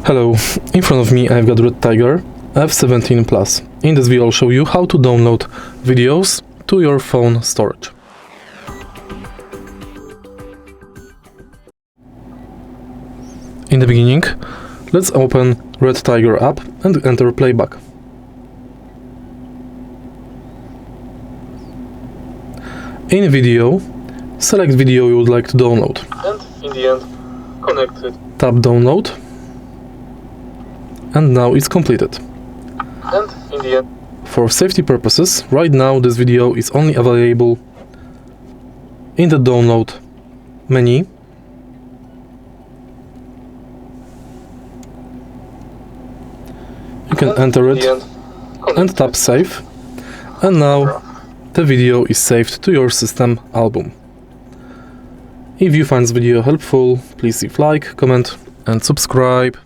Hello, in front of me I've got REDTIGER F17 Plus. In this video I'll show you how to download videos to your phone storage. In the beginning, let's open REDTIGER app and enter playback. In video, select video you would like to download. And in the end, connect it. Tap download. And now it's completed. And in the end, for safety purposes, right now this video is only available in the download menu. You can enter it and tap save. And now the video is saved to your system album. If you find this video helpful, please leave like, comment and subscribe.